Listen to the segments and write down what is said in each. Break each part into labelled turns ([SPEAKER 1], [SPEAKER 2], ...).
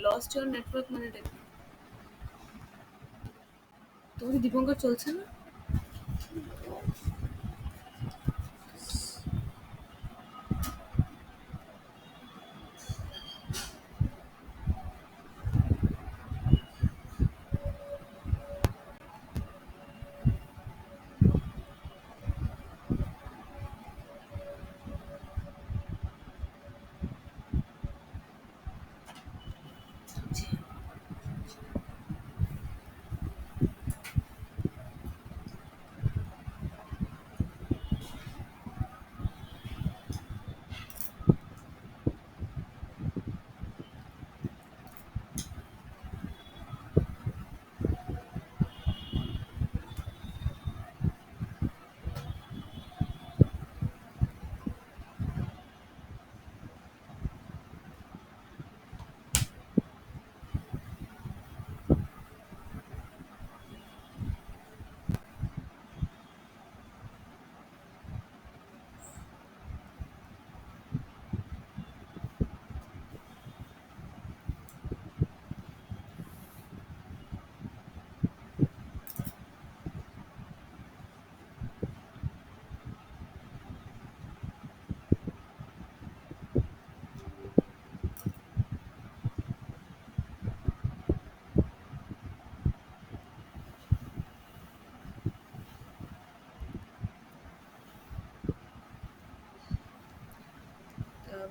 [SPEAKER 1] Lost your network মানে তোমাদের দীপঙ্কর চলছে না?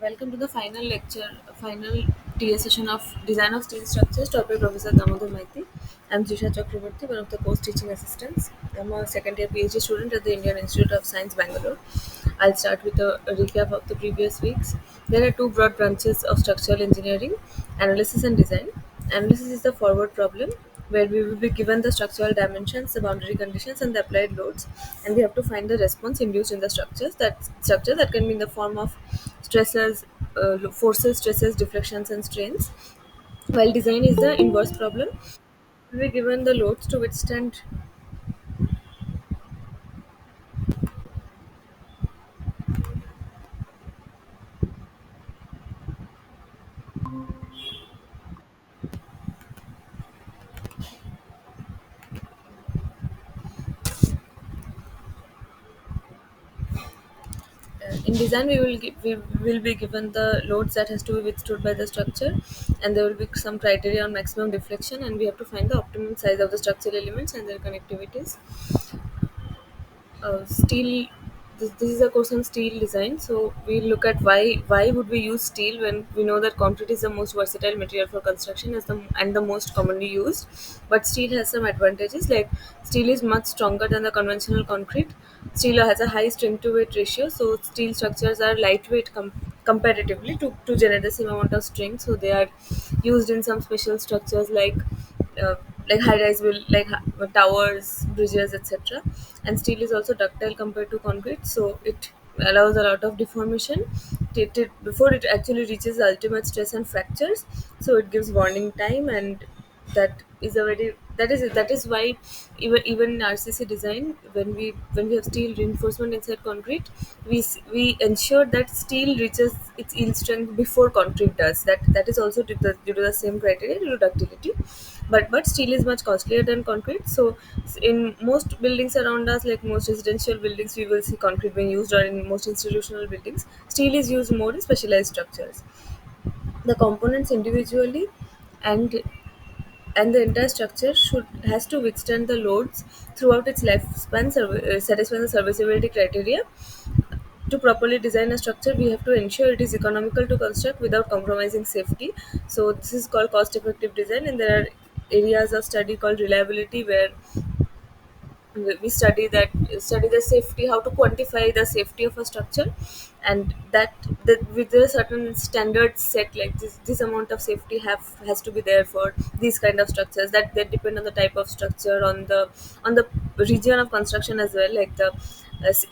[SPEAKER 1] Welcome to the final lecture, final TA session of Design of Steel Structures, topic Professor Damodar Maiti. I'm Jisha Chakraborty, one of the course teaching assistants. I'm a second year PhD student at the Indian Institute of Science, Bangalore. I'll start with a recap of the previous weeks. There are two broad branches of structural engineering: analysis and design. Analysis is the forward problem, where we will be given the structural dimensions, the boundary conditions, and the applied loads, and we have to find the response induced in the structure that can be in the form of stresses, forces, stresses, deflections, and strains. While design is the inverse problem, we're given the loads to withstand. In design, we will be given the loads that has to be withstood by the structure, and there will be some criteria on maximum deflection, and we have to find the optimum size of the structural elements and their connectivities. Steel, this is a course on steel design, so we look at why would we use steel when we know that concrete is the most versatile material for construction as and the most commonly used. But steel has some advantages, like steel is much stronger than the conventional concrete. Steel has a high strength to weight ratio, so steel structures are lightweight comparatively to generate the same amount of strength, so they are used in some special structures uh, like high rise towers, bridges, etc. And steel is also ductile compared to concrete, so it allows a lot of deformation before it actually reaches the ultimate stress and fractures. So it gives warning time, and that is why even in RCC design, when we have steel reinforcement inside concrete, we ensure that steel reaches its yield strength before concrete does. That is also due to the same criteria, due to ductility. But steel is much costlier than concrete, so in most buildings around us, like most residential buildings, we will see concrete being used, or in most institutional buildings steel is used more in specialized structures. The components individually and and the entire structure should has to withstand the loads throughout its lifespan, satisfying the serviceability criteria. To properly design a structure, we have to ensure it is economical to construct without compromising safety. So this is called cost effective design, and there are areas of study called reliability, where we study the safety, how to quantify the safety of a structure, and that with a certain standard set, like this amount of safety has to be there for these kind of structures. That depend on the type of structure, on the region of construction as well, like the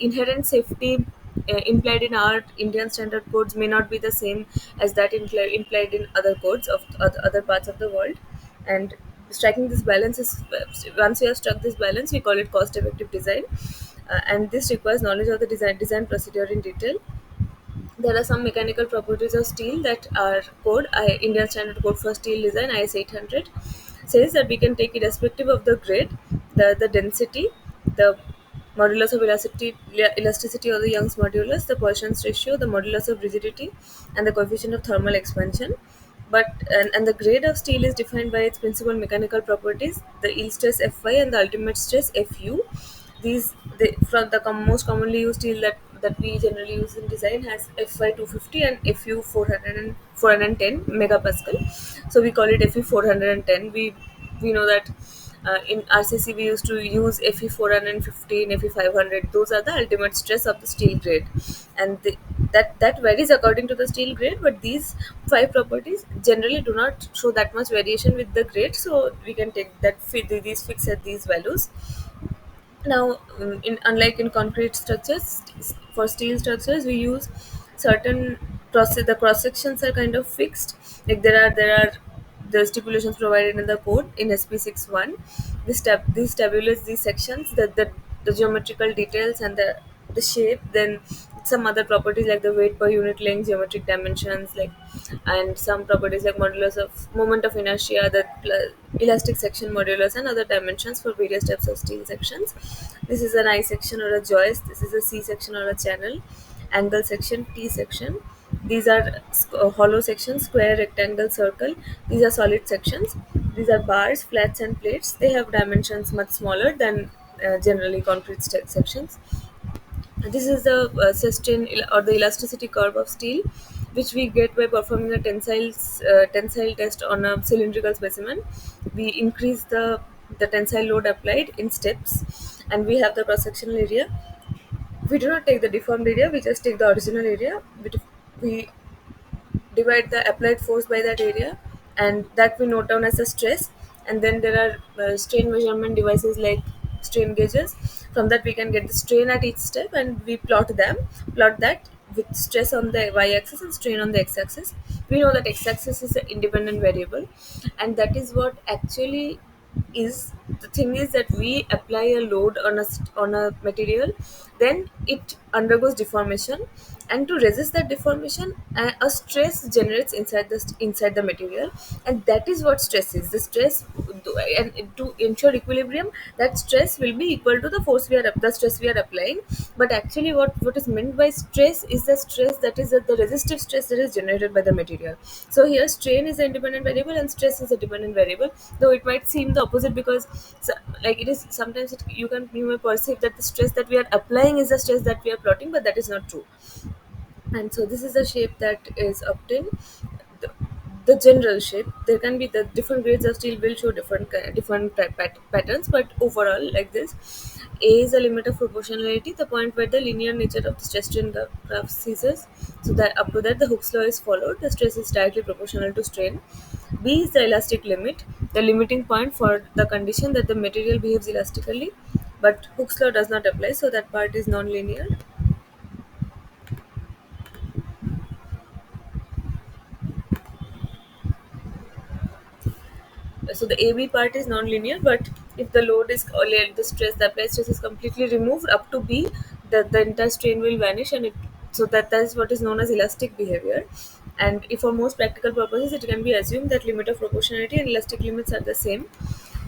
[SPEAKER 1] inherent safety implied in our Indian standard codes may not be the same as that implied in other codes of other parts of the world. And striking this balance is, once we have struck this balance, we call it cost effective design. And this requires knowledge of the design procedure in detail. There are some mechanical properties of steel that are code. Indian Standard Code for Steel Design IS 800 says that we can take irrespective of the grade, the density, the modulus of elasticity or the Young's modulus, the Poisson's ratio, the modulus of rigidity, and the coefficient of thermal expansion. And the grade of steel is defined by its principal mechanical properties, the yield stress Fy and the ultimate stress Fu. These from the most commonly used steel that we generally use in design has Fy 250 and Fu 410 megapascal. So we call it Fu 410. We know that in RCC we used to use Fe 450 and Fe 500. Those are the ultimate stress of the steel grade, and that varies according to the steel grade. But these five properties generally do not show that much variation with the grade, so we can take these fix at these values. Now, in unlike in concrete structures, for steel structures we use certain process. The cross sections are kind of fixed. Like there are the stipulations provided in the code in SP61. These tabulates these sections, the geometrical details and the shape. Then some other properties like the weight per unit length, geometric dimensions, like, and some properties like modulus of moment of inertia, the elastic section modulus, and other dimensions for various types of steel sections. This is an I section or a joist. This is a C section or a channel. Angle section, T section. These are hollow sections, square, rectangle, circle. These are solid sections. These are bars, flats, and plates. They have dimensions much smaller than generally concrete sections. This is the or the elasticity curve of steel, which we get by performing a tensile test on a cylindrical specimen. We increase the tensile load applied in steps, and we have the cross sectional area. We do not take the deformed area; we just take the original area. We divide the applied force by that area, and that we note down as a stress. And then there are strain measurement devices like strain gauges. From that we can get the strain at each step, and we plot that with stress on the y-axis and strain on the x-axis. We know that x-axis is an independent variable, and that is what actually is the thing is that we apply a load on a material, then it undergoes deformation, and to resist that deformation, a stress generates inside the material, and that is what stress is. The stress, and to ensure equilibrium, that stress will be equal to the stress we are applying. But actually, what is meant by stress is the stress that is the resistive stress that is generated by the material. So here, strain is an independent variable and stress is a dependent variable. Though it might seem the opposite, because like it is sometimes you may perceive that the stress that we are applying is the stress that we are plotting, but that is not true. And so this is the shape that is obtained. The, the general shape, there can be the different grades of steel will show different patterns, but overall like this. A is the limit of proportionality, the point where the linear nature of the stress strain graph ceases. So that up to that the Hooke's law is followed, the stress is directly proportional to strain. B is the elastic limit, the limiting point for the condition that the material behaves elastically, but Hooke's law does not apply, so that part is non-linear. So the AB part is non-linear, but if the load is or the applied stress is completely removed up to B, the entire strain will vanish, and that is what is known as elastic behavior. And if for most practical purposes, it can be assumed that limit of proportionality and elastic limits are the same.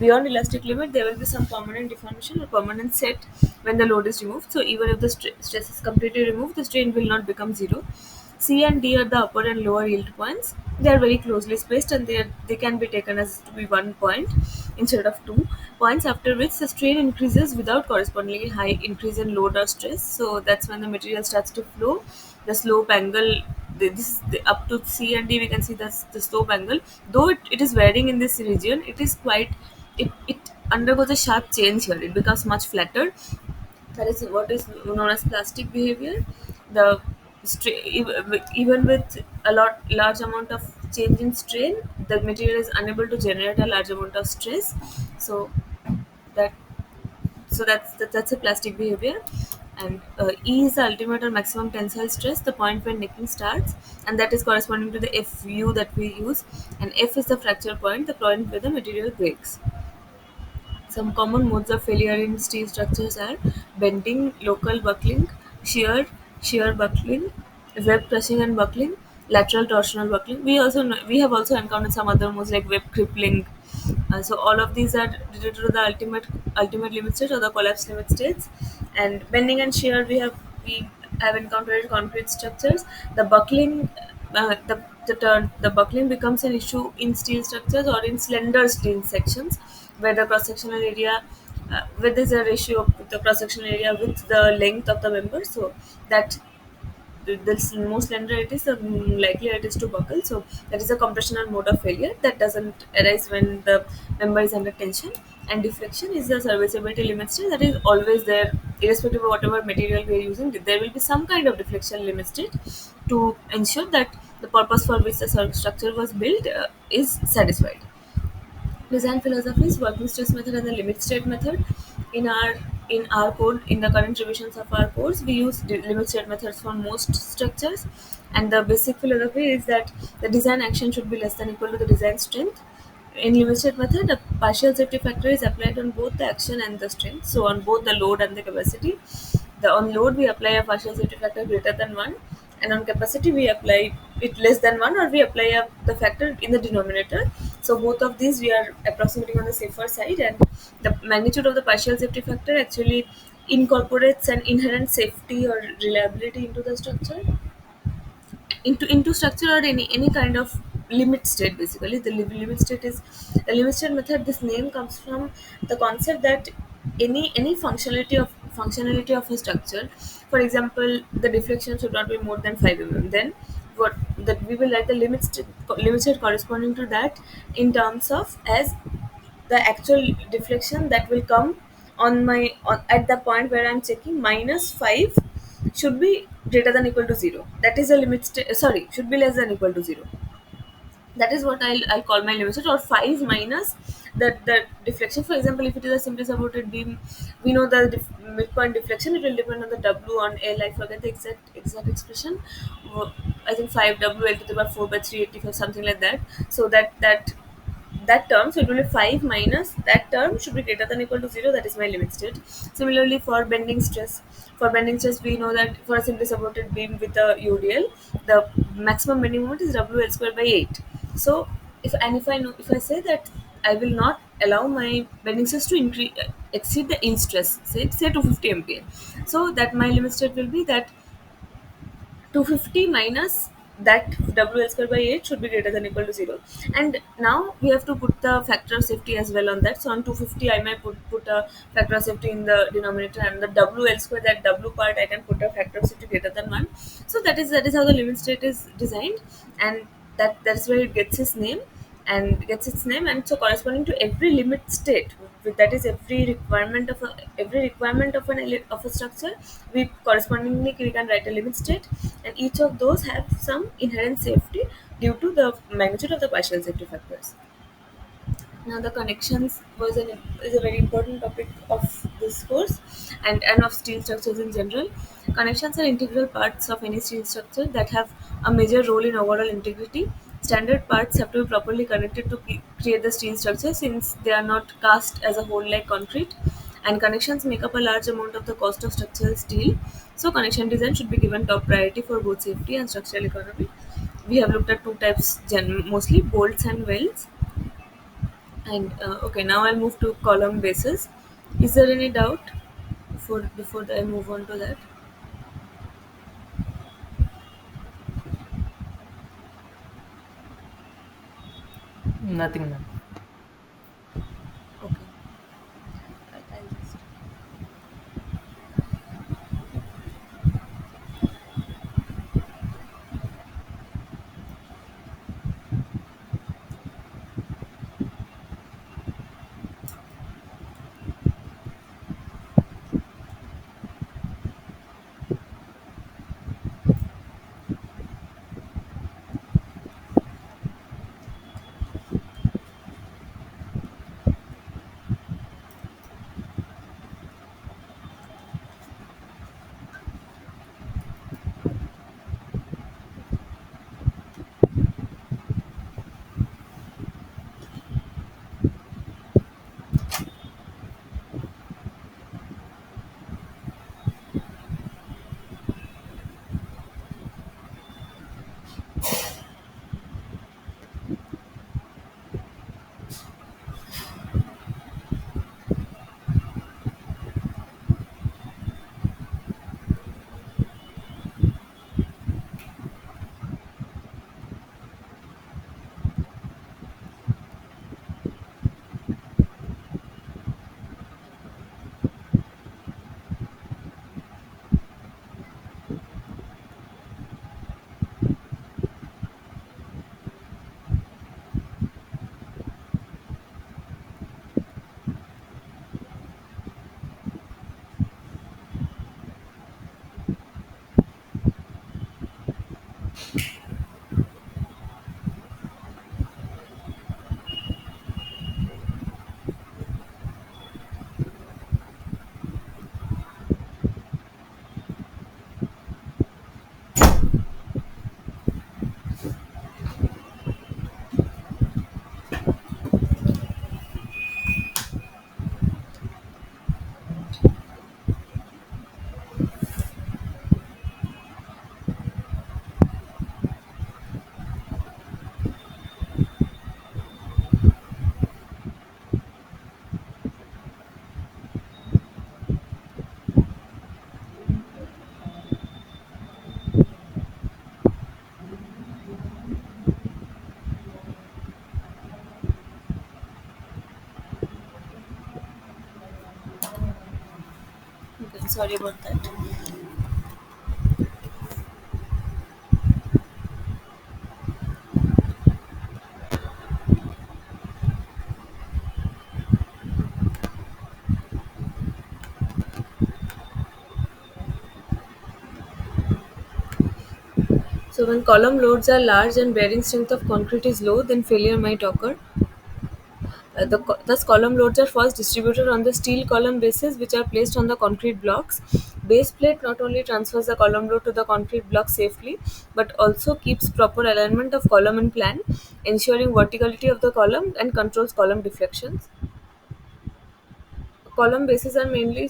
[SPEAKER 1] Beyond elastic limit, there will be some permanent deformation or permanent set when the load is removed. So even if the stress is completely removed, the strain will not become zero. C and D are the upper and lower yield points. They are very closely spaced, and they can be taken as to be 1 point instead of 2 points, after which the strain increases without correspondingly high increase in load or stress. So that's when the material starts to flow. The slope angle, up to C and D, we can see the slope angle. Though it is varying in this region, it undergoes a sharp change here. It becomes much flatter. That is what is known as plastic behavior. The even with a large amount of change in strain, the material is unable to generate a large amount of stress. So that that's a plastic behavior. and E is the ultimate or maximum tensile stress, the point when necking starts, and that is corresponding to the FU that we use. And F is the fracture point, the point where the material breaks. Some common modes of failure in steel structures are bending, local buckling, shear, shear buckling, web crushing and buckling, lateral torsional buckling. We have also encountered some other modes like web crippling. So all of these are related to the ultimate limit state or the collapse limit states. And bending and shear, we have encountered concrete structures. The buckling, the buckling becomes an issue in steel structures or in slender steel sections, where the cross sectional area, where there's a ratio of the cross sectional area with the length of the member, so that the more slender it is, the likelier it is to buckle. So that is a compressional mode of failure that doesn't arise when the member is under tension. And deflection is the serviceability limit state that is always there, irrespective of whatever material we are using. There will be some kind of deflection limit state to ensure that the purpose for which the structure was built is satisfied. Design philosophies, working stress method and the limit state method. In our code, in the current revisions of our course, we use limit state methods for most structures, and the basic philosophy is that the design action should be less than equal to the design strength. In limit state method, a partial safety factor is applied on both the action and the strength, so on both the load and the capacity. On load we apply a partial safety factor greater than 1, and on capacity we apply it less than 1, or we apply the factor in the denominator. So both of these we are approximating on the safer side, and the magnitude of the partial safety factor actually incorporates an inherent safety or reliability into the structure, into structure, or any kind of limit state. Basically the limit state is the limit state method. This name comes from the concept that any functionality of a structure, for example the deflection should not be more than 5 then what that we will write the limit state corresponding to that in terms of as the actual deflection that will come at the point where I'm checking minus 5 should be greater than equal to 0. That is a sorry, should be less than equal to 0. That is what I'll call my limit state, or 5 minus the deflection. For example, if it is a simply supported beam, we know the midpoint deflection, it will depend on the W on L. I forget the exact expression. I think 5 W L to the power 4 by 385, something like that. So that term, so it will be 5 minus that term should be greater than equal to 0. That is my limit state. Similarly for bending stress we know that for a simply supported beam with a UDL, the maximum bending moment is WL square by 8. So if I say that I will not allow my bending stress to exceed the in stress, say 250 MPa, so that my limit state will be that 250 minus that WL square by 8 should be greater than equal to 0. And now we have to put the factor of safety as well on that. So on 250 I might put a factor of safety in the denominator, and the WL square, that W part, I can put a factor of safety greater than 1. So that is how the limit state is designed, and that's where it gets its name. And so corresponding to every limit state, that is every requirement of of a structure, we correspondingly we can write a limit state, and each of those have some inherent safety due to the magnitude of the partial safety factors. Now the connections is a very important topic of this course, and of steel structures in general. Connections are integral parts of any steel structure that have a major role in overall integrity. Standard parts have to be properly connected to create the steel structure, since they are not cast as a whole like concrete, and connections make up a large amount of the cost of structural steel. So connection design should be given top priority for both safety and structural economy. We have looked at two types, mostly bolts and welds. And okay, now I'll move to column bases. Is there any doubt before I move on to that?
[SPEAKER 2] Nothing, ma'am.
[SPEAKER 1] Okay. I'll just Sorry about that. So when column loads are large and bearing strength of concrete is low, then failure might occur. Thus, column loads are first distributed on the steel column bases, which are placed on the concrete blocks. Base plate not only transfers the column load to the concrete block safely, but also keeps proper alignment of column and plan, ensuring verticality of the column and controls column deflections. Column bases are mainly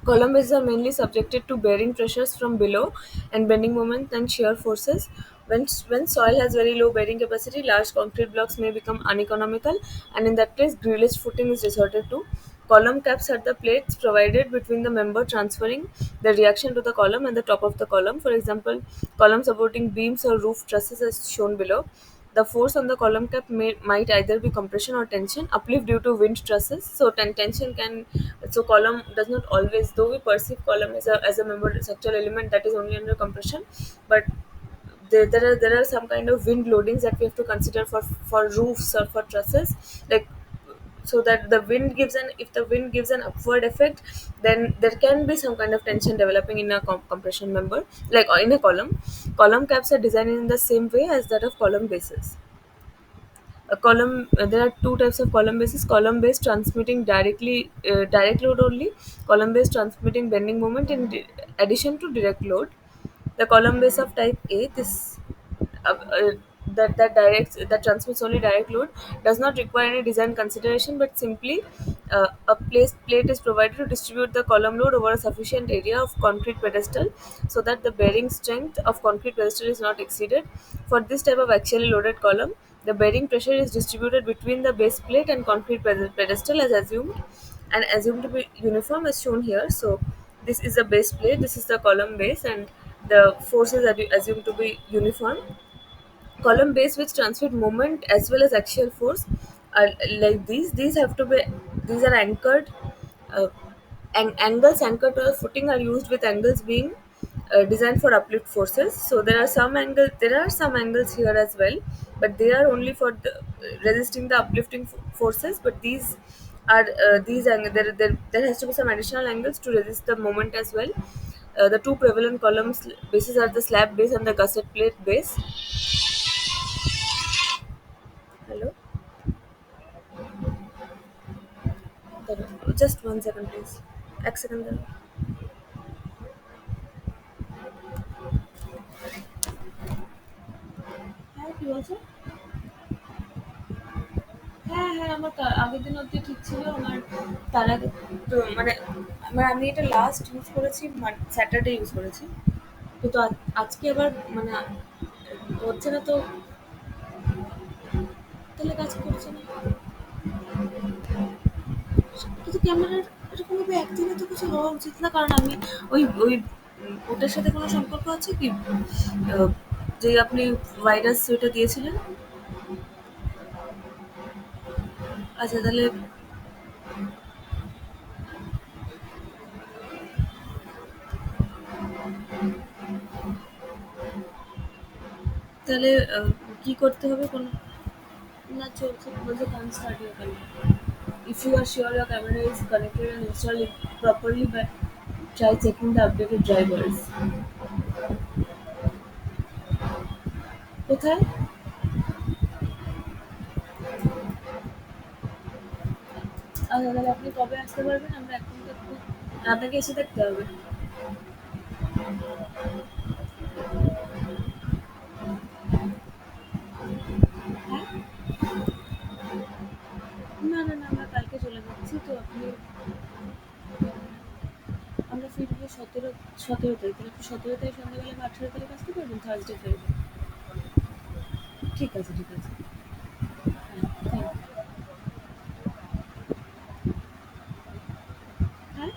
[SPEAKER 1] Column bases are mainly subjected to bearing pressures from below and bending moments and shear forces. When soil has very low bearing capacity, large concrete blocks may become uneconomical, and in that case, grillage footing is resorted to. Column caps are the plates provided between the member transferring the reaction to the column and the top of the column. For example, column supporting beams or roof trusses as shown below. The force on the column cap might either be compression or tension, uplift due to wind trusses. So tension can, so column does not always, though we perceive column as a member structural element that is only under compression, but there are some kind of wind loadings that we have to consider for roofs or for trusses, like, so that the wind gives an if the wind gives an upward effect, then there can be some kind of tension developing in a compression member, like in a column caps are designed in the same way as that of column bases. There are two types of column bases: column base transmitting direct load only, column base transmitting bending moment in addition to direct load. The column base of type A, this uh, uh, that transmits only direct load, does not require any design consideration, but simply a placed plate is provided to distribute the column load over a sufficient area of concrete pedestal so that the bearing strength of concrete pedestal is not exceeded. For this type of axially loaded column, the bearing pressure is distributed between the base plate and concrete pedestal as assumed to be uniform as shown here. So this is the base plate, this is the column base, and the forces are assumed to be uniform. Column base which transmit moment as well as axial force are like these have to be, these are anchored, uh, angles anchored to the footing are used, with angles being designed for uplift forces. So there are some angles here as well, but they are only for resisting the uplifting forces, but there has to be some additional angles to resist the moment as well. The two prevalent columns bases are the slab base and the gusset plate base. Hello? Just 1 second, please. एक second দাঁড়াও। হ্যাঁ কি বলছো? হ্যাঁ হ্যাঁ আমার আগের দিন অবধি ঠিক ছিল আমার, তার আগে তো মানে আমি এটা লাস্ট ইউজ করেছি, স্যাটারডে ইউজ করেছি, কিন্তু আজকে আবার মানে হচ্ছে না তো, তাহলে কাজ করছে না, কিন্তু ক্যামেরার এরকম ভাবে একদিনে তো কিছু হওয়া উচিত না, কারণ আমি ওই ওই ওটার সাথে কোনো সম্পর্ক আছে কি, যে আপনি ভাইরাস ওইটা দিয়েছিলেন? আচ্ছা তাহলে, তাহলে কি করতে হবে কোনো, না চলছে বলছে কান স্টার্ট হয়ে গেল। If you are sure your camera is connected and installed properly, but try checking the updated drivers. কোথায়? আচ্ছা তাহলে আপনি কবে আসতে পারবেন? আমরা এখন দেখবো, আপনাকে এসে দেখতে হবে। হ্যাঁ, না আমরা কালকে চলে যাচ্ছি, তো আপনি, আমরা ফিরবো 17 তারিখ, তাহলে আপনি 17 তারিখ সন্ধ্যাবেলা বা 18 তারিখ আসতে পারবেন, থার্সডে ফ্রাইডে? ঠিক আছে ঠিক আছে। হ্যাঁ থ্যাংক ইউ। হ্যাঁ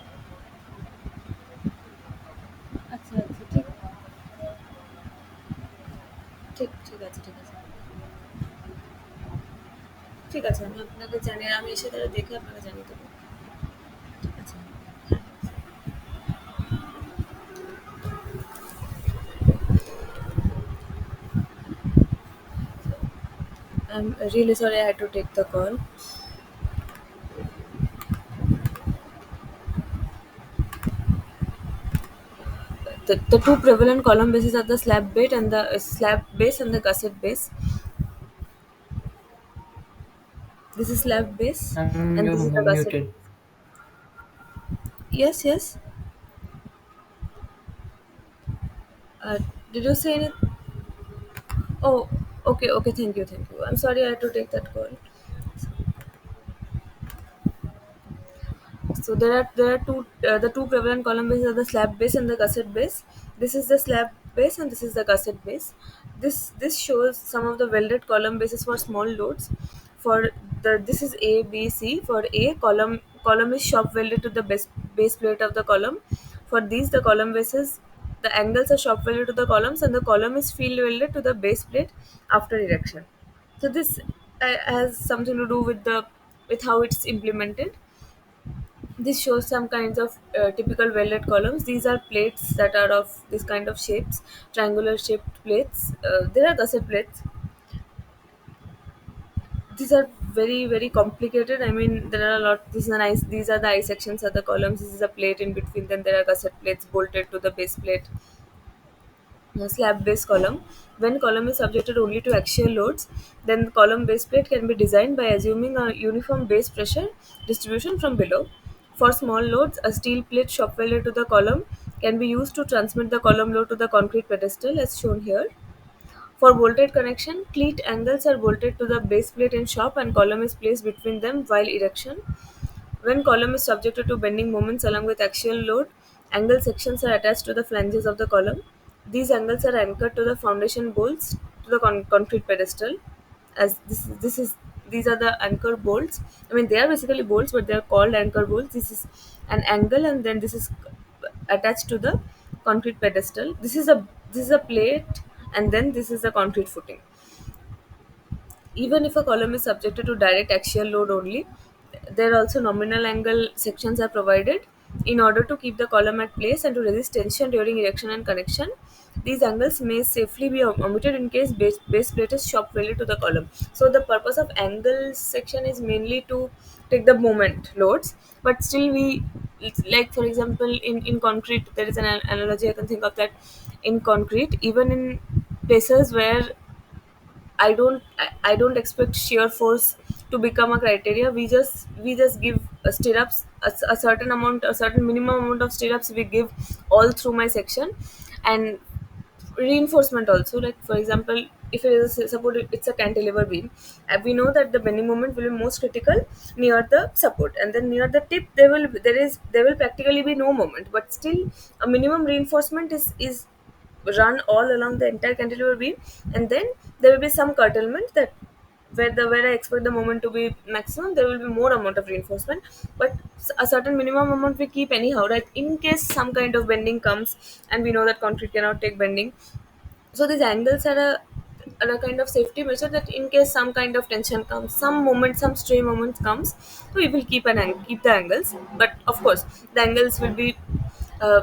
[SPEAKER 1] আচ্ছা আচ্ছা ঠিক, ঠিক ঠিক আছে ঠিক আছে ঠিক আছে, আমি আপনাকে জানিয়ে, আমি এসে তাহলে দেখে আপনাকে জানিয়ে দেবো। ঠিক আছে। হ্যাঁ। I'm really sorry I had to take the call. The two prevalent column bases are the slab base and the gusset base. This is slab base and
[SPEAKER 2] You're
[SPEAKER 1] this is the gusset.
[SPEAKER 2] muted.
[SPEAKER 1] Yes, yes. Uh, did you say anything? Oh, okay, okay. Thank you, thank you. I'm sorry I had to take that call. So there are two prevalent column bases are the slab base and the gusset base. This is the slab base and this is the gusset base. This shows some of the welded column bases for small loads. For the this is A B C. For A, column is shop welded to the base plate of the column. For these, the column bases, the angles are shop welded to the columns and the column is field welded to the base plate after erection. So this has something to do with how it's implemented. This shows some kinds of typical welded columns. These are plates that are of this kind of shapes, triangular shaped plates. There are gusset plates. These are very very complicated. I mean, there are a lot. This is a nice. These are the eye sections of the columns. This is a plate in between. Then there are gusset plates bolted to the base plate. Slab base column. When column is subjected only to axial loads, then the column base plate can be designed by assuming a uniform base pressure distribution from below. For small loads, a steel plate shop welded to the column can be used to transmit the column load to the concrete pedestal as shown here. For bolted connection, cleat angles are bolted to the base plate in shop and column is placed between them while erection. When column is subjected to bending moments along with axial load, angle sections are attached to the flanges of the column. These angles are anchored to the foundation bolts to the concrete pedestal. As this is these are the anchor bolts. I mean, they are basically bolts, but they are called anchor bolts. This is an angle, and then this is attached to the concrete pedestal. This is a plate, and then this is the concrete footing. Even if a column is subjected to direct axial load only, there are also nominal angle sections are provided in order to keep the column at place and to resist tension during erection and connection. These angles may safely be omitted in case base plate is shop welded to the column. So the purpose of angle section is mainly to take the moment loads, but still it's like for example in concrete there is an analogy I can think of that in concrete, even in places where I don't expect shear force to become a criteria. We just give stirrups a certain amount, a certain minimum amount of stirrups we give all through my section, and reinforcement also. Like for example, if it is support, it's a cantilever beam, and we know that the bending moment will be most critical near the support, and then near the tip there will practically be no moment, but still a minimum reinforcement is run all along the entire cantilever beam, and then there will be some curtailment that where I expect the moment to be maximum, there will be more amount of reinforcement, but a certain minimum amount we keep anyhow, right? In case some kind of bending comes, and we know that concrete cannot take bending, so these angles are a kind of safety measure that in case some kind of tension comes, some moment, some stray moment comes, so we will keep the angles. But of course, the angles will be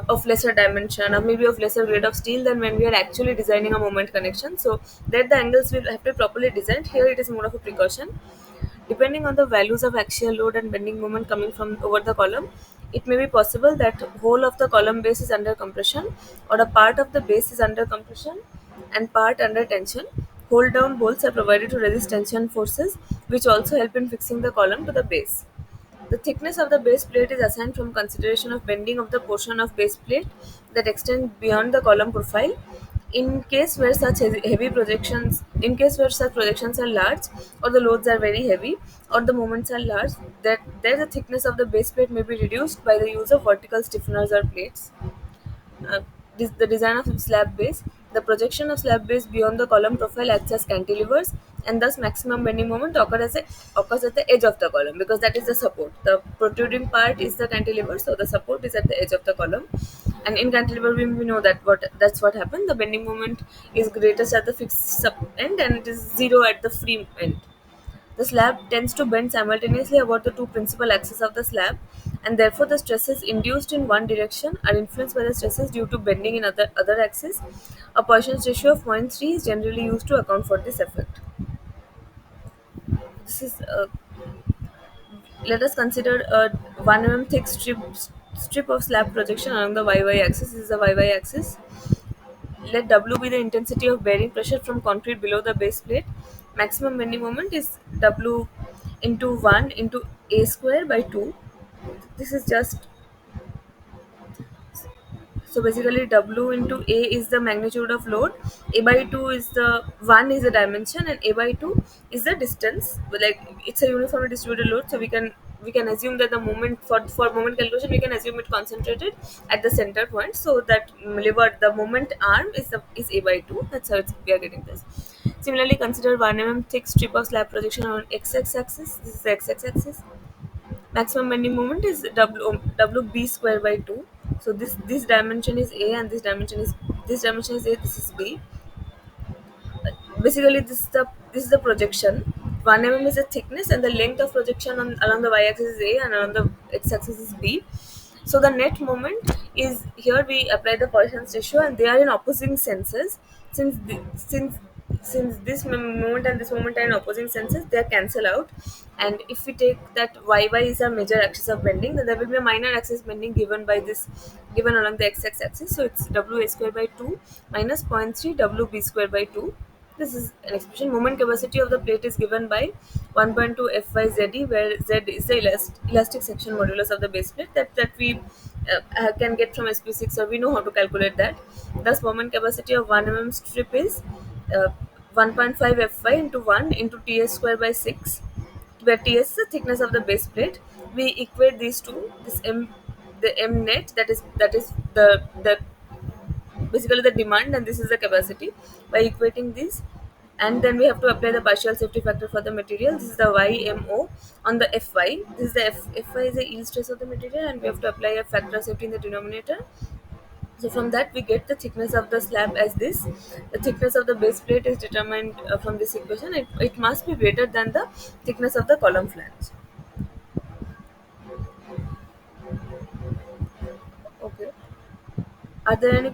[SPEAKER 1] of lesser dimension or maybe of lesser grade of steel than when we are actually designing a moment connection. So that the angles will have to be properly designed. Here it is more of a precaution. Depending on the values of axial load and bending moment coming from over the column, it may be possible that whole of the column base is under compression or a part of the base is under compression and part under tension. Hold down bolts are provided to resist tension forces, which also help in fixing the column to the base. The thickness of the base plate is assigned from consideration of bending of the portion of base plate that extend beyond the column profile. In case where such projections are large, or the loads are very heavy, or the moments are large, that there the thickness of the base plate may be reduced by the use of vertical stiffeners or plates. uh, the design of slab base. The projection of slab base beyond the column profile acts as cantilevers, and thus maximum bending moment occurs at the edge of the column because that is the support. The protruding part is the cantilever, so the support is at the edge of the column. And in cantilever beam, we know that's what happened. The bending moment is greatest at the fixed sub end, and it is zero at the free end. The slab tends to bend simultaneously about the two principal axes of the slab, and therefore the stresses induced in one direction are influenced by the stresses due to bending in other axes. A Poisson's ratio of 0.3 is generally used to account for this effect. this is let us consider a 1 mm thick strip of slab projection along the YY axis. This is the YY axis. Let W be the intensity of bearing pressure from concrete below the base plate. Maximum bending moment is W into 1 into A square by 2. This is just, so basically W into A is the magnitude of load, A by 2 is the 1 is the dimension, and A by 2 is the distance. But like it's a uniformly distributed load, so we can assume that the moment for moment calculation we can assume it concentrated at the center point, so that lever the moment arm is A by 2. That's how we are getting this. Similarly, consider 1 mm thick strip of slab projection on x axis. This is the x axis. Maximum bending moment is WB square by 2. So this dimension is A, and this dimension is A, this is B. Basically this is the projection. 1 mm is the thickness, and the length of projection along the y-axis is A, and along the x-axis is B. So the net moment is, here we apply the Poisson's ratio, and they are in opposing senses. Since this moment and this moment are in opposing senses, they are cancel out. And if we take that YY is a major axis of bending, then there will be a minor axis bending given along the x-axis. So it's WA square by 2 minus zero point 0.3 WB square by 2. This is an expression. Moment capacity of the plate is given by 1.2 FYZE, where Z is the elastic section modulus of the base plate that we can get from SP6, or we know how to calculate that. Thus, moment capacity of 1 mm strip is uh, 1.5 Fy into 1 into Ts square by 6, where Ts is the thickness of the base plate. We equate these two. The M net, that is the basically the demand, and this is the capacity. By equating these, and then we have to apply the partial safety factor for the material. This is the YMO on the Fy. This is the Fy is the yield stress of the material, and we have to apply a factor of safety in the denominator. So from that we get the thickness of the slab as this. The thickness of the base plate is determined from this equation. It must be greater than the thickness of the column flange. Okay. Are there any?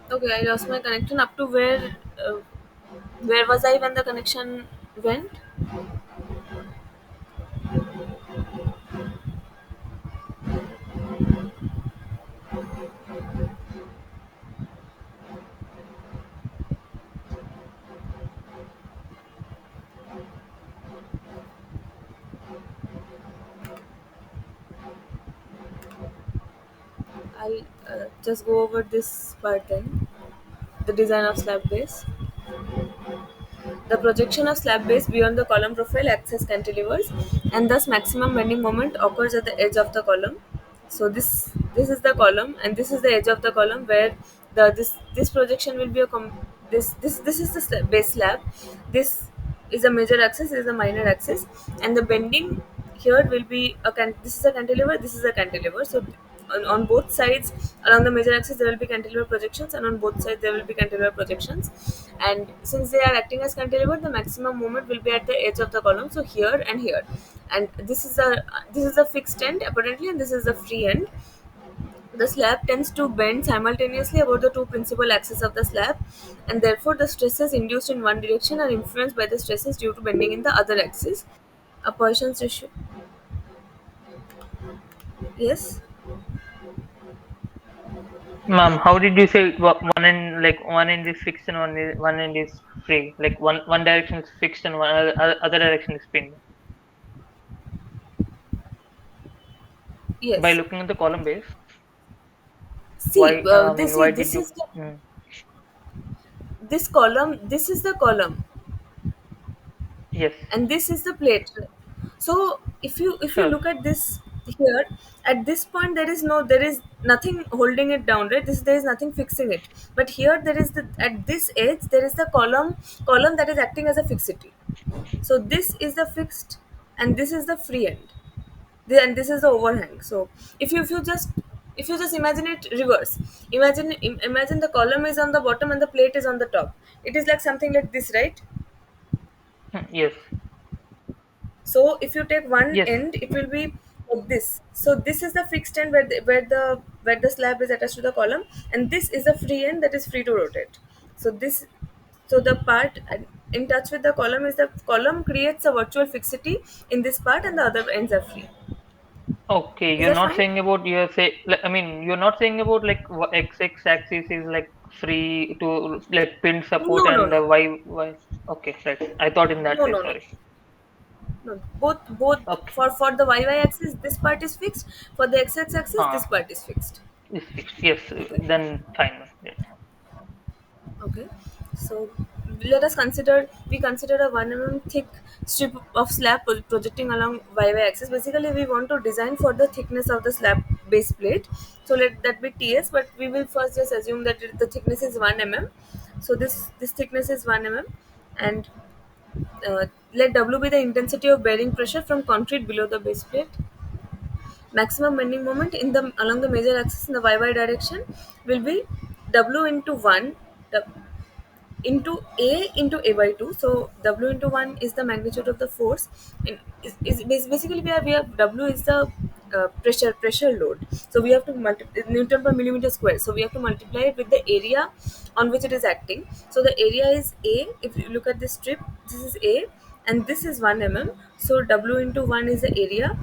[SPEAKER 1] Okay, I lost my connection. Up to where was I when the connection went? I'll just go over this part then. The design of slab base. The projection of slab base beyond the column profile acts as cantilevers, and thus maximum bending moment occurs at the edge of the column. So this is the column, and this is the edge of the column where this projection will be this is the base slab. This is a major axis. This is a minor axis, and the bending here will be this is a cantilever. This is a cantilever. So on both sides along the major axis there will be cantilever projections, and on both sides there will be cantilever projections. And since they are acting as cantilever, the maximum moment will be at the edge of the column, so here and here. And this is a fixed end apparently, and this is the free end. The slab tends to bend simultaneously about the two principal axes of the slab, and therefore the stresses induced in one direction are influenced by the stresses due to bending in the other axis. A Poisson's ratio. Yes.
[SPEAKER 2] Ma'am, how did you say one end, like one end is fixed and one end is free? Like one direction is fixed and one other direction is pinned. By
[SPEAKER 1] Yes.
[SPEAKER 2] looking at the column base,
[SPEAKER 1] See,
[SPEAKER 2] why? I mean, why did
[SPEAKER 1] this
[SPEAKER 2] you?
[SPEAKER 1] is the
[SPEAKER 2] Hmm,
[SPEAKER 1] this column. This is the column,
[SPEAKER 2] yes,
[SPEAKER 1] and this is the plate. So if you
[SPEAKER 2] sure.
[SPEAKER 1] look at this here, at this point there is nothing holding it down, right? There is nothing fixing it. But here there is at this edge there is the column that is acting as a fixity. So this is the fixed, and this is the free end. And this is the overhang. So if you just imagine it reverse, imagine the column is on the bottom and the plate is on the top. It is like something like this, right?
[SPEAKER 2] Yes,
[SPEAKER 1] So if you take one
[SPEAKER 2] yes.
[SPEAKER 1] end, it will be like this. So this is the fixed end where the slab is attached to the column, and this is the free end that is free to rotate. So the part in touch with the column is the column creates a virtual fixity in this part, and the other ends are free.
[SPEAKER 2] Okay,
[SPEAKER 1] Is
[SPEAKER 2] you're
[SPEAKER 1] that
[SPEAKER 2] not
[SPEAKER 1] fine?
[SPEAKER 2] saying about I mean, you're not saying about like x axis is like free to like pin support
[SPEAKER 1] No, no,
[SPEAKER 2] and
[SPEAKER 1] no,
[SPEAKER 2] y. Okay, right. I thought in that
[SPEAKER 1] no,
[SPEAKER 2] way.
[SPEAKER 1] no, no.
[SPEAKER 2] Sorry.
[SPEAKER 1] No, both
[SPEAKER 2] Okay.
[SPEAKER 1] for the y axis this part is fixed. For the x axis this
[SPEAKER 2] Ah,
[SPEAKER 1] part is fixed.
[SPEAKER 2] is fixed. Yes,
[SPEAKER 1] Okay.
[SPEAKER 2] then fine. Yes.
[SPEAKER 1] Okay. So let us consider a 1 mm thick strip of slab projecting along y axis. Basically, we want to design for the thickness of the slab base plate. So let that be TS, but we will first just assume that the thickness is 1 mm. So this thickness is 1 mm, and let W be the intensity of bearing pressure from concrete below the base plate. Maximum bending moment in the along the major axis in the y direction will be W into 1 into A by 2. So W into 1 is the magnitude of the force. Is basically we have W is the pressure load. So we have to multiply Newton per millimeter square. So we have to multiply it with the area on which it is acting. So the area is A. If you look at this strip, this is A, and this is 1 mm. So W into 1 is the area.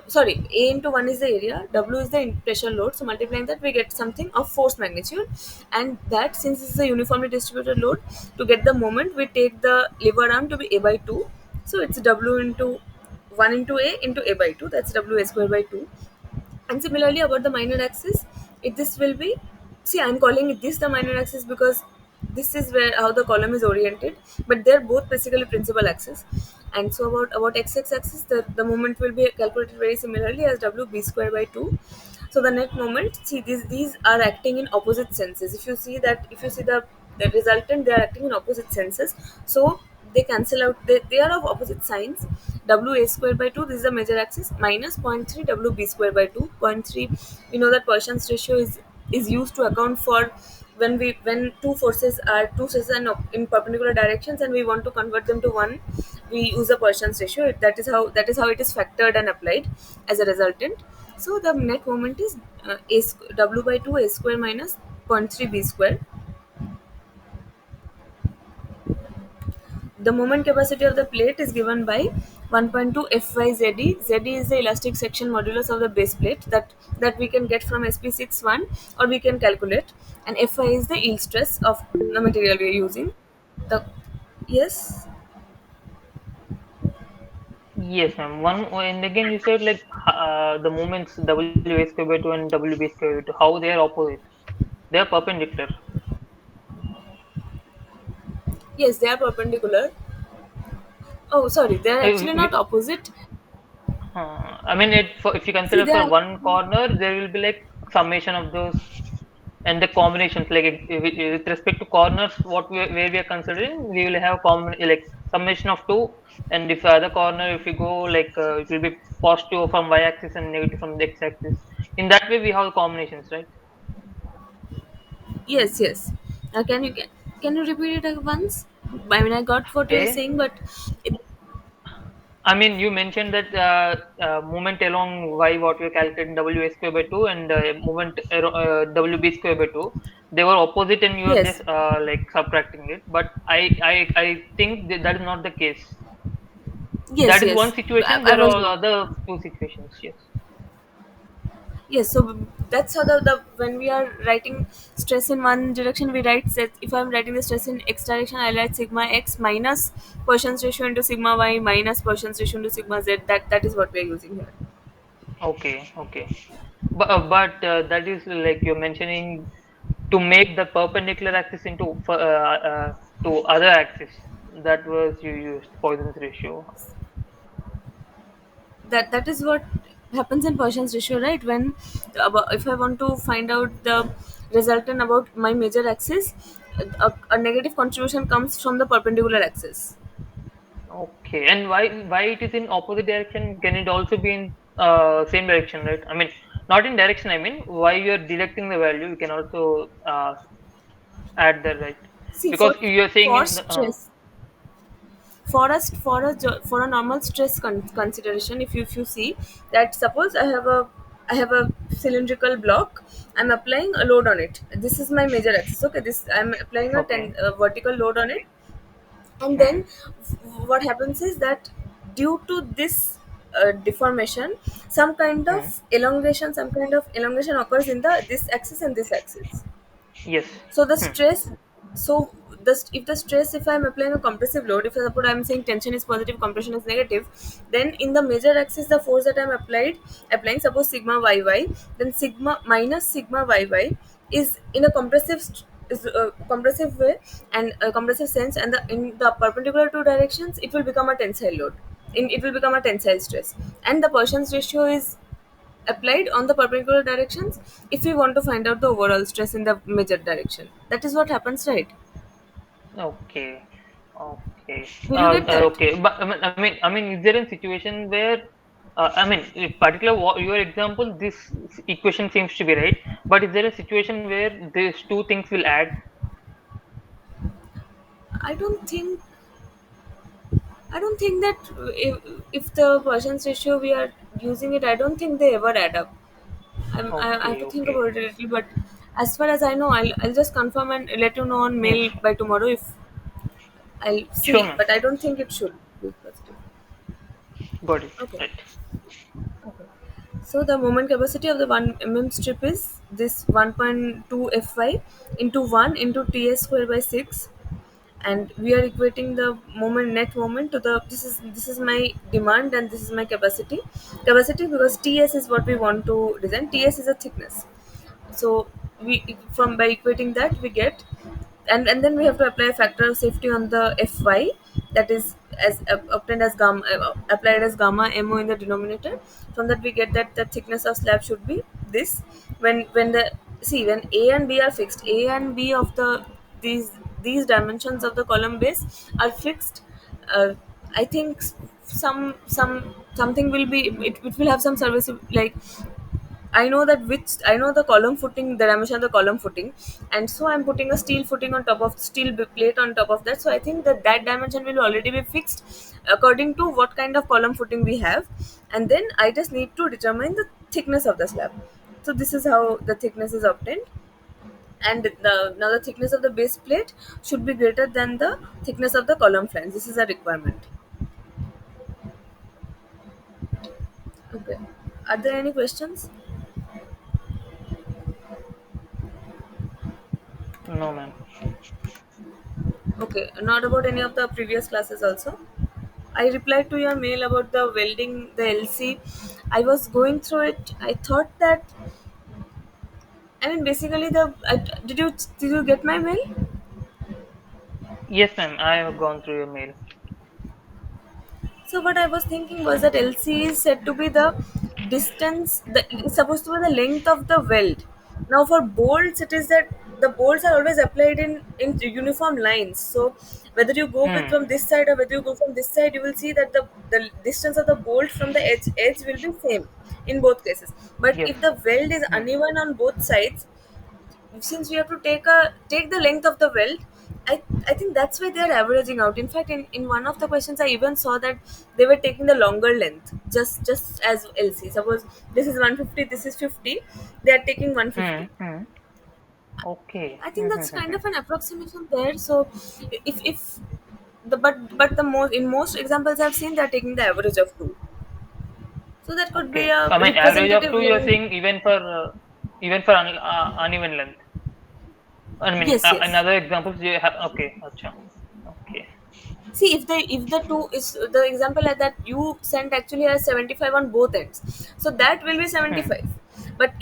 [SPEAKER 1] Sorry, A into 1 is the area, W is the pressure load. So multiplying that we get something of force magnitude, and that, since this is a uniformly distributed load, to get the moment we take the lever arm to be A by 2. So it's W into 1 into A into A by 2, that's W A square by 2. And similarly about the minor axis, it this will be, see, I'm calling it this the minor axis because this is where how the column is oriented, but they're both basically principal axis. And so about x axis, the moment will be calculated very similarly as W B square by 2. So the net moment, see, these are acting in opposite senses. If you see the resultant, they are acting in opposite senses. So they cancel out, they are of opposite signs. W A square by 2, this is the major axis, minus zero point 0.3 W B square by 2. Zero point 0.3, we know that Poisson's ratio is used to account for when two forces are in perpendicular directions and we want to convert them to one, we use the Poisson's ratio. That is how it is factored and applied as a resultant. So the net moment is W by 2 A square minus zero point 0.3 B square. The moment capacity of the plate is given by 1.2 FYZE. ZE is the elastic section modulus of the base plate that we can get from SP61, or we can calculate. And Fy is the yield stress of the material we are using. The Yes,
[SPEAKER 2] Yes, ma'am. And again you said like the moments W A square by 2 and W B square by 2, how they are opposite. They are perpendicular.
[SPEAKER 1] yes, they are perpendicular. Oh, sorry, they are
[SPEAKER 2] Uh,
[SPEAKER 1] actually not
[SPEAKER 2] we-
[SPEAKER 1] opposite.
[SPEAKER 2] I mean, if you
[SPEAKER 1] See,
[SPEAKER 2] consider
[SPEAKER 1] they
[SPEAKER 2] for
[SPEAKER 1] are
[SPEAKER 2] one corner, there will be like summation of those. and the combinations like with respect to corners, where we are considering, we will have like summation of two, and if other corner, if we go like it will be positive from y-axis and negative from the x-axis. In that way, we have combinations, right?
[SPEAKER 1] Yes, yes. Can you repeat it once? I mean, I got what you're
[SPEAKER 2] Okay.
[SPEAKER 1] saying, but it,
[SPEAKER 2] I mean, you mentioned that movement along y, what we calculated w square by 2, and movement wb square by 2, they were opposite, and you are just
[SPEAKER 1] yes,
[SPEAKER 2] like subtracting it. But I think that is not the case.
[SPEAKER 1] yes,
[SPEAKER 2] That is one
[SPEAKER 1] yes.
[SPEAKER 2] situation.
[SPEAKER 1] I
[SPEAKER 2] There
[SPEAKER 1] was
[SPEAKER 2] are other two situations. Yes.
[SPEAKER 1] yes. So that's how the when we are writing stress in one direction, we write that if I'm writing the stress in x direction, I write sigma x minus Poisson's ratio into sigma y minus Poisson's ratio into sigma z. That is what we are using here.
[SPEAKER 2] Okay. Okay. But that is like you're mentioning to make the perpendicular axis into to other axis. That was you used Poisson's ratio.
[SPEAKER 1] That is what happens in Poisson's ratio, right? When if I want to find out the resultant about my major axis, a negative contribution comes from the perpendicular axis.
[SPEAKER 2] Okay, and why it is in opposite direction? Can it also be in same direction, right? I mean, not in direction. I mean, why you are deducting the value, you can also add that, right?
[SPEAKER 1] See,
[SPEAKER 2] Because you are saying
[SPEAKER 1] for
[SPEAKER 2] in the,
[SPEAKER 1] stress, for a normal stress consideration, if you see that, suppose I have a cylindrical block, I'm applying a load on it. This is my major axis. Okay, this I'm applying a
[SPEAKER 2] okay.
[SPEAKER 1] vertical load on it, and
[SPEAKER 2] Hmm.
[SPEAKER 1] then what happens is that due to this deformation,
[SPEAKER 2] Hmm.
[SPEAKER 1] some kind of elongation occurs in the this axis and this axis.
[SPEAKER 2] Yes.
[SPEAKER 1] So the
[SPEAKER 2] Hmm.
[SPEAKER 1] stress, so if the stress, if I'm applying a compressive load, if suppose I'm saying tension is positive, compression is negative, then in the major axis the force that I'm applying, suppose sigma yy, then sigma minus sigma yy is in a is a compressive way and a compressive sense, and in the perpendicular two directions it will become a tensile load. It will become a tensile stress, and the Poisson's ratio is applied on the perpendicular directions if we want to find out the overall stress in the major direction. That is what happens, right?
[SPEAKER 2] Okay. Okay.
[SPEAKER 1] Did you get that?
[SPEAKER 2] Okay. But I mean, is there a situation where, I mean, if particular your example, this equation seems to be right. But is there a situation where these two things will add?
[SPEAKER 1] I don't think I don't think that if the Poisson's ratio we are using it, I don't think they ever add up. I have
[SPEAKER 2] Okay.
[SPEAKER 1] to think
[SPEAKER 2] Okay.
[SPEAKER 1] about it a little, but as far as I know, I'll just confirm and let you know on
[SPEAKER 2] Hmm.
[SPEAKER 1] mail by tomorrow if I'll
[SPEAKER 2] Sure,
[SPEAKER 1] see.
[SPEAKER 2] ma'am.
[SPEAKER 1] But I don't think it should be positive.
[SPEAKER 2] Got it.
[SPEAKER 1] Okay.
[SPEAKER 2] Right.
[SPEAKER 1] Okay. So the moment capacity of the 1 mm strip is this 1.2 Fy into 1 into Ts square by 6, and we are equating the net moment to the this is my demand and this is my capacity, because Ts is what we want to design. Ts is a thickness. So we, from by equating that, we get, and then we have to apply a factor of safety on the Fy, that is as obtained as gamma, applied as gamma mo in the denominator. From that we get that the thickness of slab should be this. When the see when A and B are fixed, A and B of the these these dimensions of the column base are fixed. uh, I think something will be, it will have some service, like I know the column footing, the dimension of the column footing, and so I'm putting a steel footing on top of plate on top of that. So I think that dimension will already be fixed according to what kind of column footing we have, and then I just need to determine the thickness of the slab. So this is how the thickness is obtained, and now the thickness of the base plate should be greater than the thickness of the column flange. This is a requirement. Okay. Are there any questions?
[SPEAKER 2] No, ma'am.
[SPEAKER 1] Okay. Not about any of the previous classes also. I replied to your mail about the welding, the LC. I was going through it. I thought that, I mean, basically did you get my mail?
[SPEAKER 2] Yes, ma'am. I have gone through your mail.
[SPEAKER 1] So what I was thinking was that LC is said to be the distance. It's supposed to be the length of the weld. Now for bolts, it is that the bolts are always applied in uniform lines. So whether you go with
[SPEAKER 2] Hmm.
[SPEAKER 1] from this side or whether you go from this side, you will see that the distance of the bolt from the edge will be same in both cases. But
[SPEAKER 2] Yes.
[SPEAKER 1] if the weld is
[SPEAKER 2] Hmm.
[SPEAKER 1] uneven on both sides, since we have to take the length of the welt, I think that's why they are averaging out. In fact, in one of the questions I even saw that they were taking the longer length, just as LC. Suppose this is 150, this is 50, they are taking
[SPEAKER 2] Hmm.
[SPEAKER 1] 150.
[SPEAKER 2] Hmm. Okay.
[SPEAKER 1] I
[SPEAKER 2] Hmm.
[SPEAKER 1] think
[SPEAKER 2] Hmm.
[SPEAKER 1] that's
[SPEAKER 2] Hmm.
[SPEAKER 1] kind
[SPEAKER 2] Hmm.
[SPEAKER 1] of an approximation there. So if the but the most in most examples I've seen they're taking the average of two. So that could be
[SPEAKER 2] Okay.
[SPEAKER 1] a
[SPEAKER 2] I mean, average of
[SPEAKER 1] representative
[SPEAKER 2] two. You're
[SPEAKER 1] length.
[SPEAKER 2] saying even for uneven length. I mean,
[SPEAKER 1] Yes, yes.
[SPEAKER 2] another examples you have. Okay. Acha. Okay.
[SPEAKER 1] See, if the two is the example that you sent actually has 75 on both ends, so that will be
[SPEAKER 2] Hmm.
[SPEAKER 1] 75. But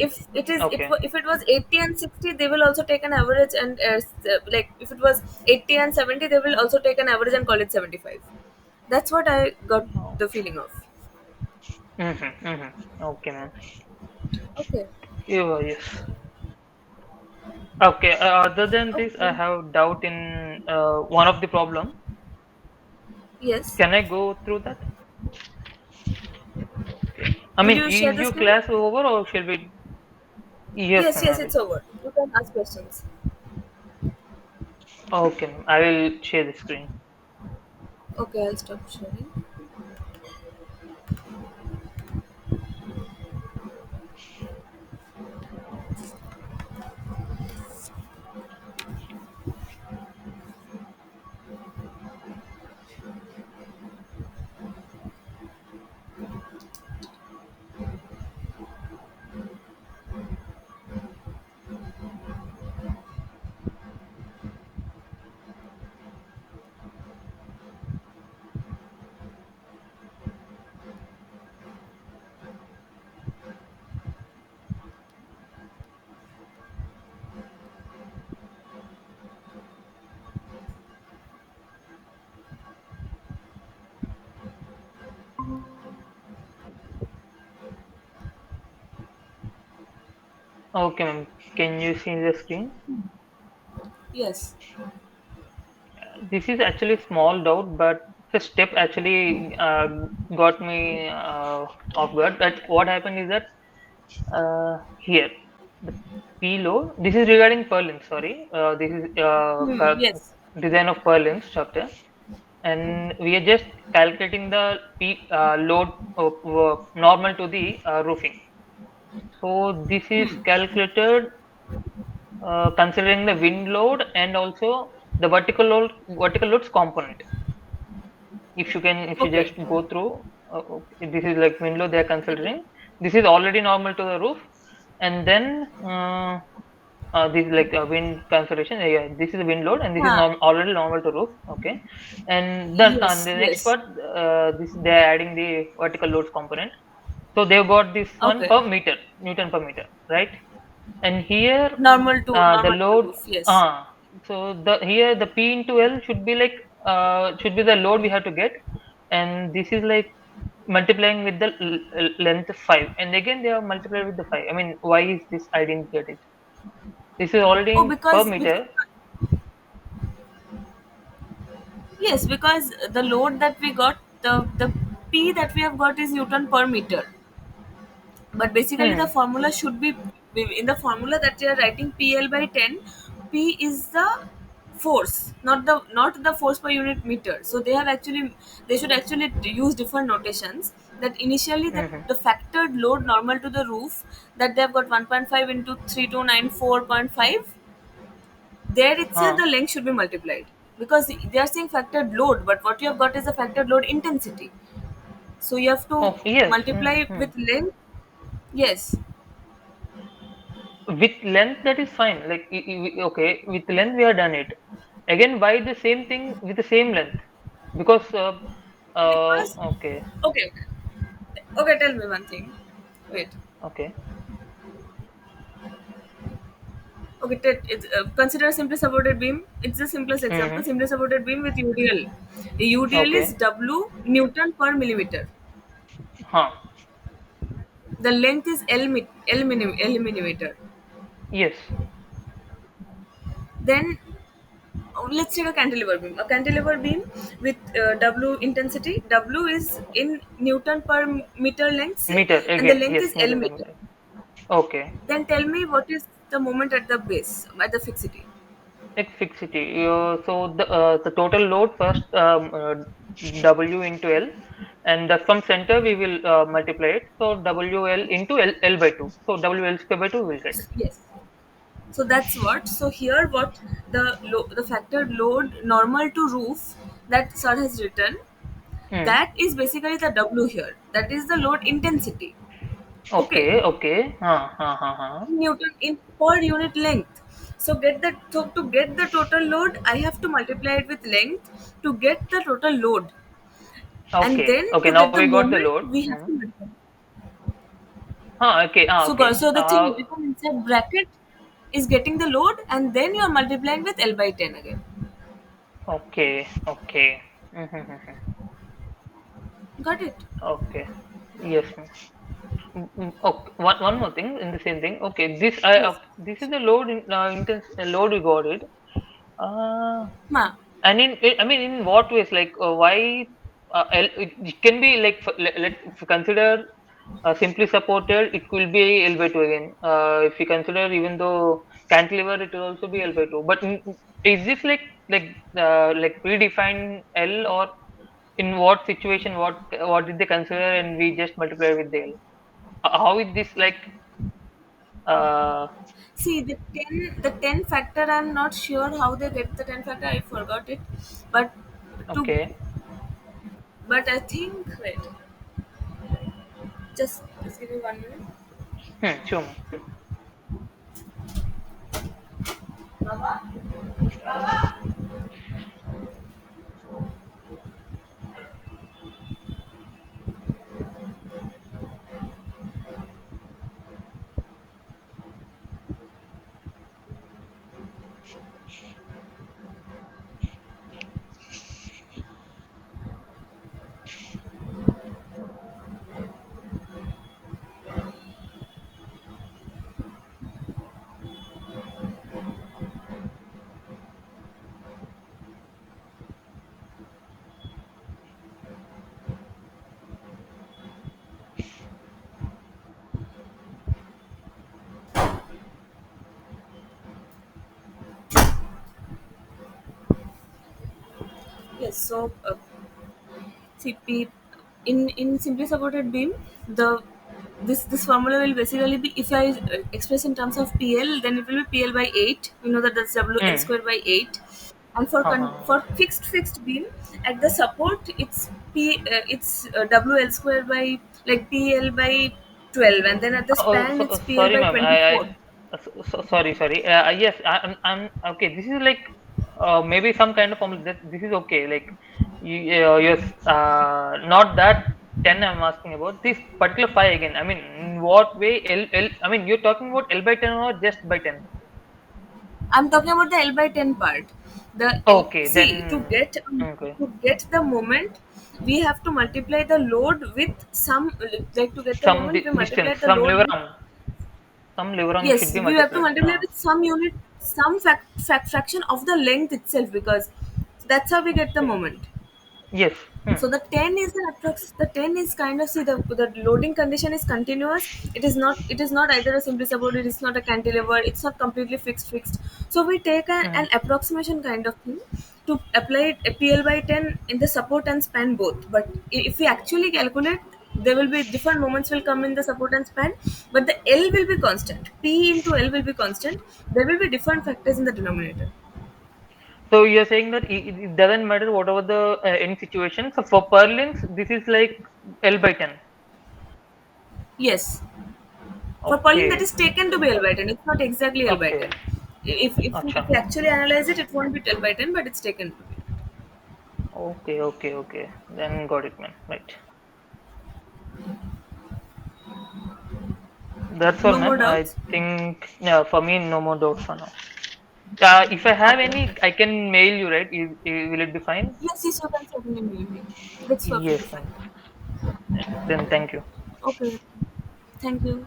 [SPEAKER 2] Okay.
[SPEAKER 1] if it was 80 and 60, they will also take an average, and like if it was 80 and 70, they will also take an average and call it 75. That's what I got
[SPEAKER 2] Oh.
[SPEAKER 1] the feeling of.
[SPEAKER 2] Mm-hmm. Mm-hmm. Okay, man.
[SPEAKER 1] Okay.
[SPEAKER 2] Yes. Okay. Other than this, I
[SPEAKER 1] Okay.
[SPEAKER 2] have doubt in one of the problem.
[SPEAKER 1] Yes.
[SPEAKER 2] Can I go through that? I
[SPEAKER 1] Will
[SPEAKER 2] mean,
[SPEAKER 1] you share
[SPEAKER 2] is
[SPEAKER 1] the
[SPEAKER 2] your
[SPEAKER 1] screen?
[SPEAKER 2] class over or shall we? Yes,
[SPEAKER 1] Yes,
[SPEAKER 2] ma'am, I
[SPEAKER 1] yes,
[SPEAKER 2] will.
[SPEAKER 1] it's over. You can ask questions.
[SPEAKER 2] Okay, ma'am, I will share the screen.
[SPEAKER 1] Okay, I'll stop sharing.
[SPEAKER 2] Okay, ma'am. Can you see the screen?
[SPEAKER 1] Yes.
[SPEAKER 2] This is actually small doubt, but the step actually got me off guard. That what happened is that here the P load. This is regarding purlins. Sorry, this is
[SPEAKER 1] Yes.
[SPEAKER 2] design of purlins chapter, and we are just calculating the P load normal to the roofing. So this is calculated considering the wind load and also the vertical loads component. If you
[SPEAKER 1] Okay.
[SPEAKER 2] just go through, okay, this is like wind load they are considering. This is already normal to the roof, and then this is like a wind consideration. Yeah, this is a wind load, and this is
[SPEAKER 1] Huh.
[SPEAKER 2] already normal to roof. Okay, and then
[SPEAKER 1] Yes,
[SPEAKER 2] the next
[SPEAKER 1] yes.
[SPEAKER 2] part, this they are adding the vertical loads component. So they've got this one
[SPEAKER 1] Okay.
[SPEAKER 2] per meter, Newton per meter, right? And here the
[SPEAKER 1] Normal to
[SPEAKER 2] load
[SPEAKER 1] roof. Yes.
[SPEAKER 2] uh so the here the P into L should be like should be the load we have to get, and this is like multiplying with the length 5, and again they are multiplied with the 5. I mean, why is this? I didn't get it. This is already
[SPEAKER 1] Oh,
[SPEAKER 2] in per
[SPEAKER 1] because
[SPEAKER 2] meter.
[SPEAKER 1] yes, because the load that we got, the P that we have got is Newton per meter. But basically, the
[SPEAKER 2] Hmm.
[SPEAKER 1] formula should be in the formula that you are writing PL by 10. P is the force, not the force per unit meter. So they should actually use different notations. That initially
[SPEAKER 2] Hmm.
[SPEAKER 1] the factored load normal to the roof, that they have got 1.5 into 3294.5, there itself
[SPEAKER 2] Huh.
[SPEAKER 1] the length should be multiplied, because they are saying factored load, but what you have got is the factored load intensity. So you have to
[SPEAKER 2] Oh yes.
[SPEAKER 1] multiply
[SPEAKER 2] Hmm.
[SPEAKER 1] with length. Yes.
[SPEAKER 2] With length that is fine. Like okay, with length we have done it. Again, why the same thing with the same length? Because
[SPEAKER 1] Because
[SPEAKER 2] okay,
[SPEAKER 1] okay, okay, tell me one thing. Wait.
[SPEAKER 2] okay,
[SPEAKER 1] Okay, consider a simply supported beam. It's the simplest example.
[SPEAKER 2] mm-hmm.
[SPEAKER 1] Simply supported beam with UDL. UDL is
[SPEAKER 2] Okay,
[SPEAKER 1] W Newton per millimeter.
[SPEAKER 2] huh,
[SPEAKER 1] The length is L millimeter.
[SPEAKER 2] Yes.
[SPEAKER 1] Then let's take a cantilever beam. A cantilever beam with W intensity. W is in Newton per meter length, say,
[SPEAKER 2] Meter
[SPEAKER 1] and the
[SPEAKER 2] again.
[SPEAKER 1] length
[SPEAKER 2] Yes,
[SPEAKER 1] is L
[SPEAKER 2] meter per
[SPEAKER 1] meter.
[SPEAKER 2] meter. Okay.
[SPEAKER 1] Then tell me what is the moment at the base, at the fixity.
[SPEAKER 2] Like fixity. So the total load first, W into L, and from center we will multiply it. So WL into L by 2. So WL square by 2 we will get.
[SPEAKER 1] Yes. So that's what. So here, what the factor load normal to roof that sir has written,
[SPEAKER 2] Hmm.
[SPEAKER 1] that is basically the W here. That is the load intensity. Okay,
[SPEAKER 2] Okay. Okay.
[SPEAKER 1] Newton in per unit length. So to get the total load, I have to multiply it with length to get the total load, and
[SPEAKER 2] Okay.
[SPEAKER 1] then
[SPEAKER 2] Okay.
[SPEAKER 1] to
[SPEAKER 2] Now
[SPEAKER 1] get the
[SPEAKER 2] we got the
[SPEAKER 1] moment,
[SPEAKER 2] load.
[SPEAKER 1] we have
[SPEAKER 2] Hmm.
[SPEAKER 1] to multiply.
[SPEAKER 2] Okay. Okay.
[SPEAKER 1] So the thing written inside bracket is getting the load, and then you are multiplying with L by 10 again.
[SPEAKER 2] Okay. Okay. Mm-hmm.
[SPEAKER 1] Got it?
[SPEAKER 2] Okay. Yes, ma'am. Okay. One more thing in the same thing. Okay.
[SPEAKER 1] Yes.
[SPEAKER 2] This is the load intense load we got it. Uh,
[SPEAKER 1] Ma.
[SPEAKER 2] and I mean, in what ways? Like, why? It can be like, if you consider simply supported, it will be L by 2 again. If you consider, even though cantilever, it will also be L by 2. But is this like predefined L, or in what situation, what did they consider, and we just multiply with the L? How is this like? Uh,
[SPEAKER 1] See the ten factor. I'm not sure how they get the 10 factor. I forgot it, but to
[SPEAKER 2] okay.
[SPEAKER 1] but I think wait. Just give me 1 minute.
[SPEAKER 2] Sure, ma'am.
[SPEAKER 1] Yes. So CP in simply supported beam, the this formula will basically be, if I express in terms of PL, then it will be PL by 8. You know that that's WL
[SPEAKER 2] Hmm.
[SPEAKER 1] square by 8. And for
[SPEAKER 2] Uh-huh.
[SPEAKER 1] for fixed beam at the support, it's WL square by, like, PL by 12, and then at the
[SPEAKER 2] Oh,
[SPEAKER 1] span it's PL
[SPEAKER 2] sorry,
[SPEAKER 1] by
[SPEAKER 2] ma'am.
[SPEAKER 1] 24.
[SPEAKER 2] Sorry, sorry. Yes, I'm okay. This is like maybe some kind of formula. This is okay. Like, yes, not that 10 I'm asking about. This particular 5 again. I mean, in what way L? I mean, you're talking about L by 10 or just by 10?
[SPEAKER 1] I'm talking about the L by 10 part. The L,
[SPEAKER 2] Okay,
[SPEAKER 1] see,
[SPEAKER 2] then okay.
[SPEAKER 1] to get the moment, we have to multiply the load with some, like, to get the
[SPEAKER 2] Some
[SPEAKER 1] moment we multiply
[SPEAKER 2] distance,
[SPEAKER 1] the load with,
[SPEAKER 2] some leveram should
[SPEAKER 1] yes,
[SPEAKER 2] be
[SPEAKER 1] we have to
[SPEAKER 2] multiplied.
[SPEAKER 1] multiply with some unit, some fraction of the length itself, because that's how we get the
[SPEAKER 2] Okay.
[SPEAKER 1] moment.
[SPEAKER 2] Yes. Hmm.
[SPEAKER 1] So the 10 is an approx. The 10 is kind of, see, the loading condition is continuous. It is not either a simply supported. It's not a cantilever. It's not completely fixed. So we take
[SPEAKER 2] Hmm.
[SPEAKER 1] an approximation kind of thing to apply it, a PL by 10 in the support and span both. But if we actually calculate, there will be different moments will come in the support and span, but the L will be constant. P into L will be constant. There will be different factors in the denominator.
[SPEAKER 2] So you're saying that it doesn't matter whatever the any situation. So for purlins, this is like L by 10.
[SPEAKER 1] Yes. For Pauline, that
[SPEAKER 2] Okay.
[SPEAKER 1] is taken to be L by 10. It's not exactly L by
[SPEAKER 2] Okay.
[SPEAKER 1] 10. If
[SPEAKER 2] Acha.
[SPEAKER 1] you actually analyze it, it won't be L by 10, but it's taken to be.
[SPEAKER 2] Okay. Okay. Okay. Then got it, man. Right. That's all,
[SPEAKER 1] No more
[SPEAKER 2] man. I
[SPEAKER 1] doubts?
[SPEAKER 2] think, yeah, for me, no more doubts for now. If I have
[SPEAKER 1] Okay.
[SPEAKER 2] any, I can mail you, right? Will it be fine?
[SPEAKER 1] Yes, you can certainly mail me. That's perfectly
[SPEAKER 2] Yes,
[SPEAKER 1] fine.
[SPEAKER 2] man. Then thank you.
[SPEAKER 1] Okay. Thank you.